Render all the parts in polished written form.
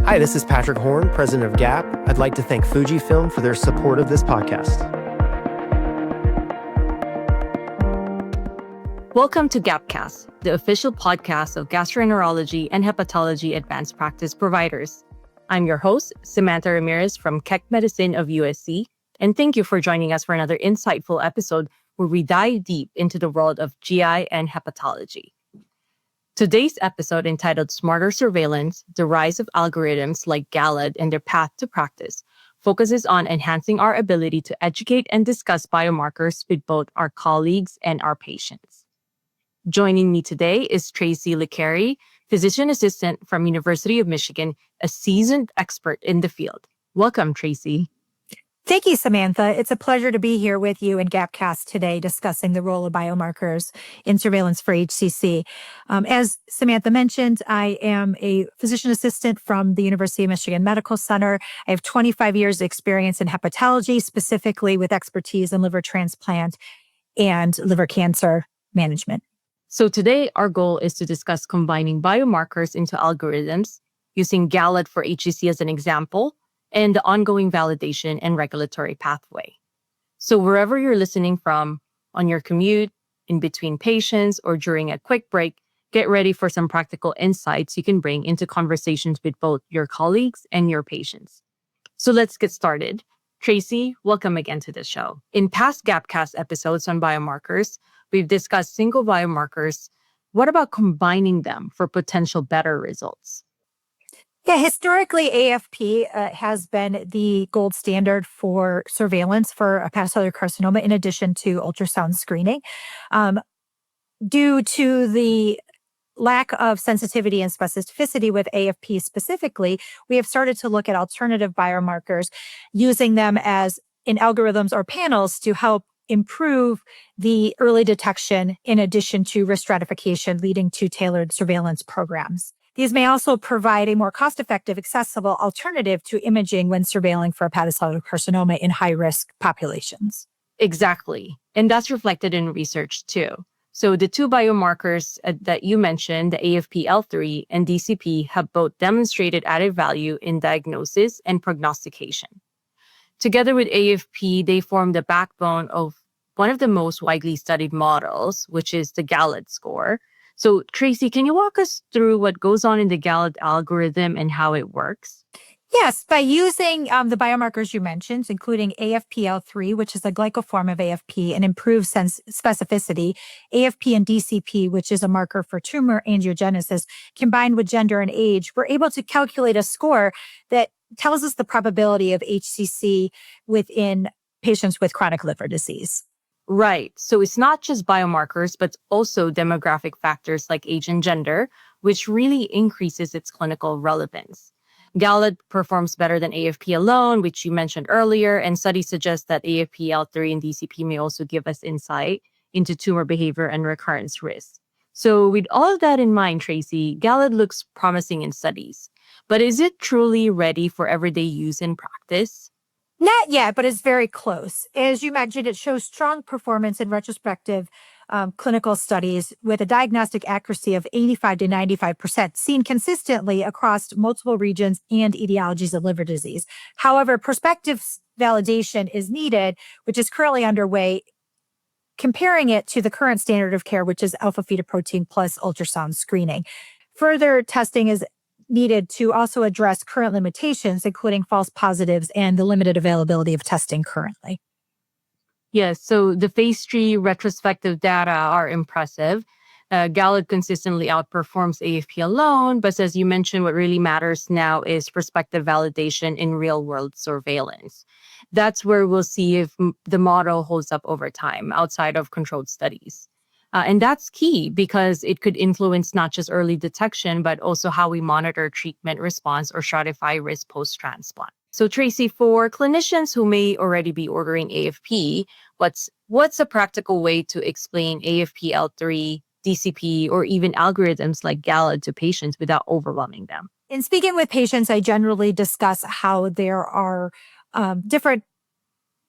Hi, this is Patrick Horn, president of GAP. I'd like to thank Fujifilm for their support of this podcast. Welcome to GHAPPcast, the official podcast of Gastroenterology and Hepatology advanced practice providers. I'm your host, Samantha Ramirez from Keck Medicine of USC, and thank you for joining us for another insightful episode where we dive deep into the world of GI and hepatology. Today's episode, entitled Smarter Surveillance, the Rise of Algorithms like GALAD and Their Path to Practice, focuses on enhancing our ability to educate and discuss biomarkers with both our colleagues and our patients. Joining me today is Tracy Licari, physician assistant from University of Michigan, a seasoned expert in the field. Welcome, Tracy. Thank you, Samantha. It's a pleasure to be here with you in GAPcast today discussing the role of biomarkers in surveillance for HCC. As Samantha mentioned, I am a physician assistant from the University of Michigan Medical Center. I have 25 years of experience in hepatology, specifically with expertise in liver transplant and liver cancer management. So today, our goal is to discuss combining biomarkers into algorithms, using GALAD for HCC as an example, and the ongoing validation and regulatory pathway. So wherever you're listening from, on your commute, in between patients, or during a quick break, get ready for some practical insights you can bring into conversations with both your colleagues and your patients. So let's get started. Tracy, welcome again to the show. In past GAPcast episodes on biomarkers, we've discussed single biomarkers. What about combining them for potential better results? Yeah, historically, AFP has been the gold standard for surveillance for hepatocellular carcinoma in addition to ultrasound screening. Due to the lack of sensitivity and specificity with AFP specifically, we have started to look at alternative biomarkers, using them as in algorithms or panels to help improve the early detection in addition to risk stratification, leading to tailored surveillance programs. These may also provide a more cost-effective, accessible alternative to imaging when surveilling for hepatocellular carcinoma in high-risk populations. Exactly. And that's reflected in research too. So the two biomarkers that you mentioned, the AFP-L3 and DCP, have both demonstrated added value in diagnosis and prognostication. Together with AFP, they form the backbone of one of the most widely studied models, which is the GALAD score. So, Tracy, can you walk us through what goes on in the GALAD algorithm and how it works? Yes, by using the biomarkers you mentioned, including AFP-L3, which is a glycoform of AFP and improved specificity, AFP and DCP, which is a marker for tumor angiogenesis, combined with gender and age, we're able to calculate a score that tells us the probability of HCC within patients with chronic liver disease. Right. So it's not just biomarkers, but also demographic factors like age and gender, which really increases its clinical relevance. GALAD performs better than AFP alone, which you mentioned earlier, and studies suggest that AFP, L3, and DCP may also give us insight into tumor behavior and recurrence risk. So with all of that in mind, Tracy, GALAD looks promising in studies, but is it truly ready for everyday use in practice? Not yet, but it's very close. As you mentioned, it shows strong performance in retrospective clinical studies with a diagnostic accuracy of 85 to 95%, seen consistently across multiple regions and etiologies of liver disease. However, prospective validation is needed, which is currently underway, comparing it to the current standard of care, which is alpha-fetoprotein plus ultrasound screening. Further testing is needed to also address current limitations, including false positives and the limited availability of testing currently. Yes, so the phase 3 retrospective data are impressive. GALAD consistently outperforms AFP alone, but as you mentioned, what really matters now is prospective validation in real-world surveillance. That's where we'll see if the model holds up over time outside of controlled studies. And that's key because it could influence not just early detection, but also how we monitor treatment response or stratify risk post-transplant. So Tracy, for clinicians who may already be ordering AFP, what's a practical way to explain AFP, L3, DCP, or even algorithms like GALAD to patients without overwhelming them? In speaking with patients, I generally discuss how there are different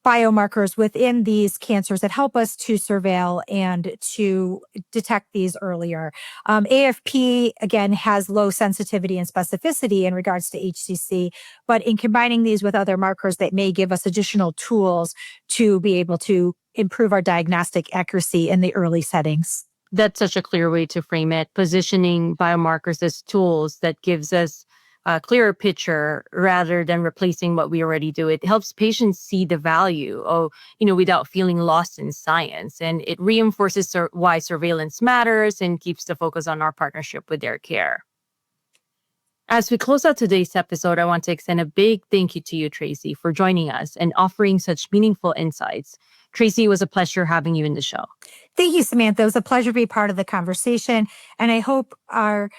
biomarkers within these cancers that help us to surveil and to detect these earlier. AFP, again, has low sensitivity and specificity in regards to HCC, but in combining these with other markers that may give us additional tools to be able to improve our diagnostic accuracy in the early settings. That's such a clear way to frame it, positioning biomarkers as tools that gives us a clearer picture rather than replacing what we already do. It helps patients see the value of, without feeling lost in science. And it reinforces why surveillance matters and keeps the focus on our partnership with their care. As we close out today's episode, I want to extend a big thank you to you, Tracy, for joining us and offering such meaningful insights. Tracy, it was a pleasure having you in the show. Thank you, Samantha. It was a pleasure to be part of the conversation. And I hope our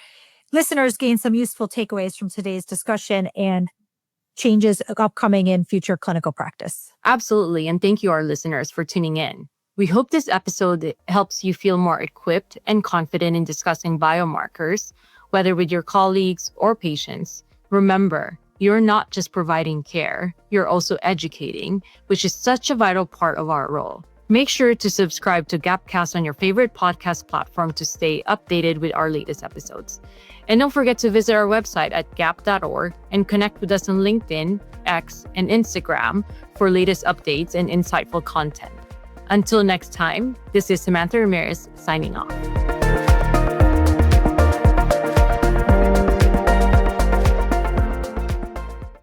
listeners gain some useful takeaways from today's discussion and changes upcoming in future clinical practice. Absolutely. And thank you, our listeners, for tuning in. We hope this episode helps you feel more equipped and confident in discussing biomarkers, whether with your colleagues or patients. Remember, you're not just providing care, you're also educating, which is such a vital part of our role. Make sure to subscribe to GAPPcast on your favorite podcast platform to stay updated with our latest episodes. And don't forget to visit our website at gap.org and connect with us on LinkedIn, X, and Instagram for latest updates and insightful content. Until next time, this is Samantha Ramirez signing off.